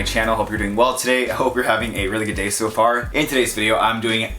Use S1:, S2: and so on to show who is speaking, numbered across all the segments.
S1: my channel. Hope you're doing well today. I hope you're having a really good day so far. In today's video, I'm doing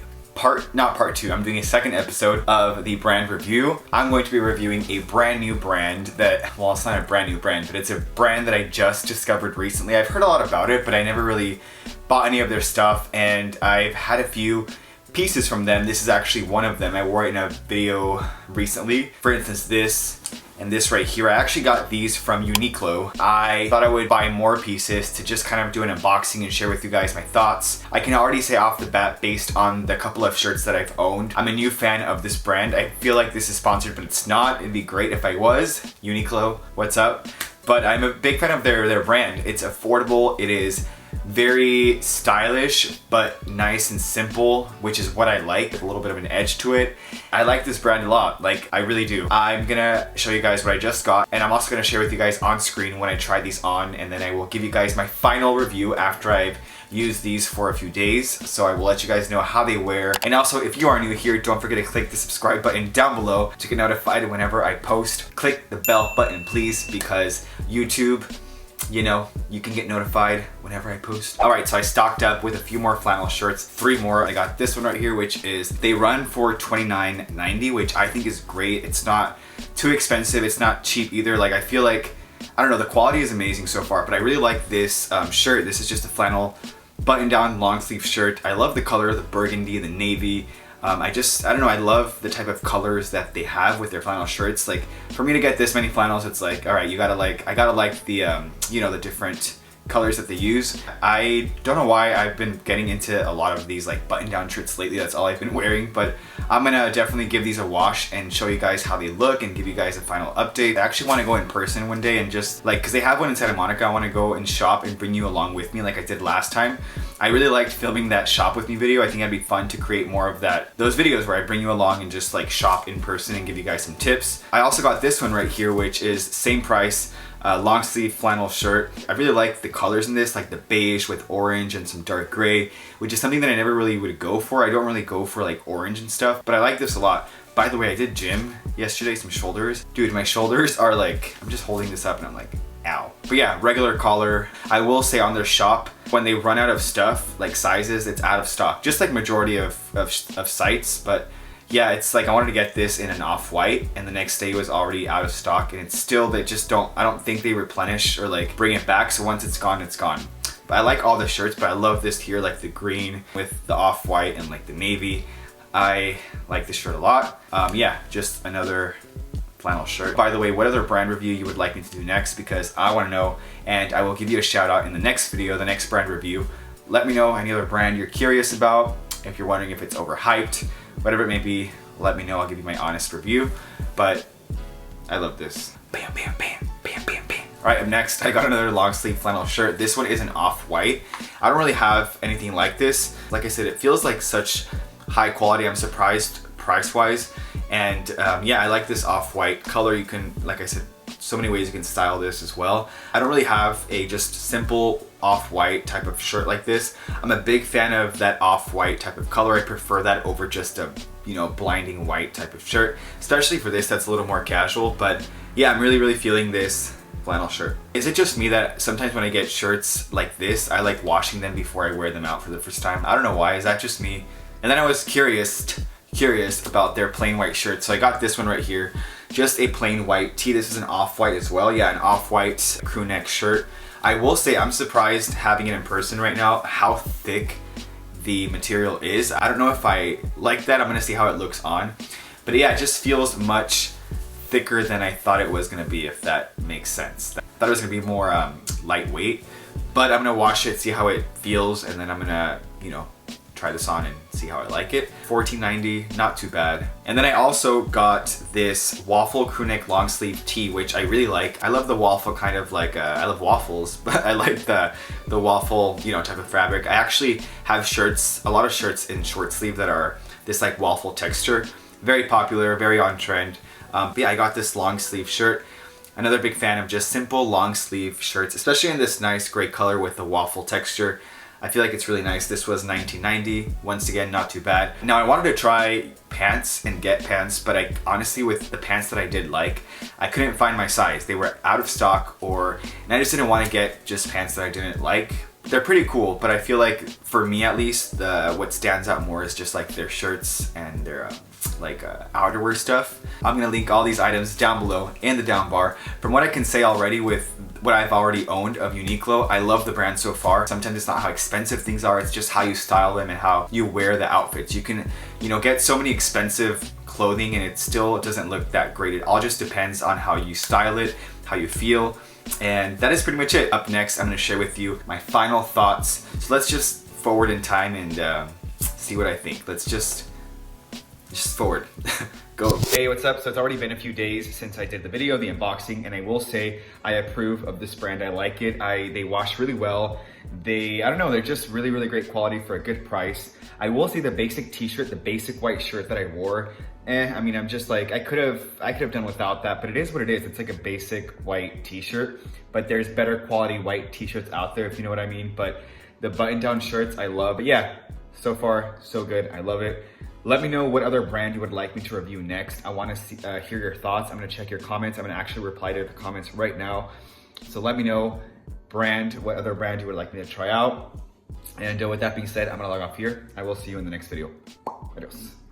S1: not part two, I'm doing a second episode of the brand review. I'm going to be reviewing a brand new brand that, well, it's not a brand new brand, but it's a brand that I just discovered recently. I've heard a lot about it, but I never really bought any of their stuff, and I've had a few pieces from them. This is actually one of them. I wore it in a video recently. For instance, this and this right here. I actually got these from Uniqlo. I thought I would buy more pieces to just kind of do an unboxing and share with you guys my thoughts. I can already say off the bat, based on the couple of shirts that I've owned, I'm a new fan of this brand. I feel like this is sponsored, but it's not. It'd be great if I was. Uniqlo, what's up? But I'm a big fan of their brand. It's affordable. It is very stylish, but nice and simple, which is what I like. A little bit of an edge to it. I like this brand a lot, like I really do. I'm gonna show you guys what I just got, and I'm also gonna share with you guys on screen when I try these on, and then I will give you guys my final review after I've used these for a few days. So I will let you guys know how they wear. And also, if you are new here, don't forget to click the subscribe button down below to get notified whenever I post. Click the bell button, please, because YouTube, you know, you can get notified whenever I post. All right, so I stocked up with a few more flannel shirts, 3 more. I got this one right here, which is, they run for $29.90, which I think is great. It's not too expensive. It's not cheap either. Like, I feel like, I don't know, the quality is amazing so far, but I really like this shirt. This is just a flannel button down long sleeve shirt. I love the color, the burgundy, the navy. I don't know, I love the type of colors that they have with their flannel shirts. Like, for me to get this many flannels, it's like, all right, you gotta like, I gotta like the, you know, the different colors that they use. I don't know why I've been getting into a lot of these like button down shirts lately. That's all I've been wearing, but I'm gonna definitely give these a wash and show you guys how they look and give you guys a final update. I actually want to go in person one day and just like, because they have one in Santa Monica, I want to go and shop and bring you along with me like I did last time. I really liked filming that shop with me video. I think it'd be fun to create more of those videos where I bring you along and just like shop in person and give you guys some tips. I also got this one right here, which is same price, long sleeve flannel shirt. I really like the colors in this, like the beige with orange and some dark gray, which is something that I never really would go for. I don't really go for like orange and stuff, but I like this a lot. By the way, I did gym yesterday, some shoulders. Dude, my shoulders are like, I'm just holding this up and I'm like, ow. But yeah, regular collar. I will say on their shop, when they run out of stuff, like sizes, it's out of stock. Just like majority of sites, but yeah, it's like I wanted to get this in an off-white and the next day it was already out of stock, and it's still, they just I don't think they replenish or like bring it back. So once it's gone, it's gone. But I like all the shirts, but I love this here, like the green with the off-white and like the navy. I like this shirt a lot. Yeah, just another flannel shirt. By the way, what other brand review you would like me to do next, because I want to know, and I will give you a shout out in the next video, the next brand review. Let me know any other brand you're curious about. If you're wondering if it's overhyped, whatever it may be, let me know. I'll give you my honest review. But I love this. Bam, bam, bam, bam, bam, bam. All right, up next, I got another long sleeve flannel shirt. This one is an off-white. I don't really have anything like this. Like I said, it feels like such high quality. I'm surprised price-wise. And yeah, I like this off-white color. You can, like I said, so many ways you can style this as well. I don't really have a just simple off-white type of shirt like this. I'm a big fan of that off-white type of color. I prefer that over just a, you know, blinding white type of shirt, especially for this that's a little more casual. But yeah, I'm really feeling this flannel shirt. Is it just me that sometimes when I get shirts like this, I like washing them before I wear them out for the first time? I don't know why. Is that just me? And then I was curious about their plain white shirt, so I got this one right here, just a plain white tee. This is an off-white as well. Yeah, an off-white crewneck shirt. I will say I'm surprised having it in person right now how thick the material is. I don't know if I like that. I'm gonna see how it looks on, but yeah, it just feels much thicker than I thought it was gonna be, if that makes sense. I thought it was gonna be more lightweight, but I'm gonna wash it, see how it feels, and then I'm gonna, you know, try this on and see how I like it. $14.90, not too bad. And then I also got this Waffle crewneck long sleeve tee, which I really like. I love the waffle kind of like, I love waffles, but I like the waffle, you know, type of fabric. I actually have shirts, a lot of shirts in short sleeve that are this like waffle texture. Very popular, very on trend. But yeah, I got this long sleeve shirt. Another big fan of just simple long sleeve shirts, especially in this nice gray color with the waffle texture. I feel like it's really nice. This was $19.90. Once again, not too bad. Now I wanted to try pants and get pants, but I honestly, with the pants that I did like, I couldn't find my size. They were out of stock, and I just didn't want to get just pants that I didn't like. they're pretty cool, but I feel like for me at least, what stands out more is just like their shirts and their outerwear stuff. I'm gonna link all these items down below in the down bar. From what I can say already with what I've already owned of Uniqlo, I love the brand so far. Sometimes it's not how expensive things are, it's just how you style them and how you wear the outfits. You can, get so many expensive clothing and it still doesn't look that great. It all just depends on how you style it, how you feel. And that is pretty much it. Up next, I'm gonna share with you my final thoughts. So let's just forward in time and see what I think. Let's just forward. Go. Hey, what's up? So it's already been a few days since I did the video, the unboxing, and I will say I approve of this brand. I like it. They wash really well. I don't know, they're just really, really great quality for a good price. I will say the basic t-shirt, the basic white shirt that I wore, I mean, I'm just like, I could have done without that, but it is what it is. It's like a basic white t-shirt, but there's better quality white t-shirts out there, if you know what I mean. But the button-down shirts I love. But yeah, so far, so good. I love it. Let me know what other brand you would like me to review next. I want to hear your thoughts. I'm gonna check your comments. I'm gonna actually reply to the comments right now. So let me know what other brand you would like me to try out. And with that being said, I'm gonna log off here. I will see you in the next video. Adios.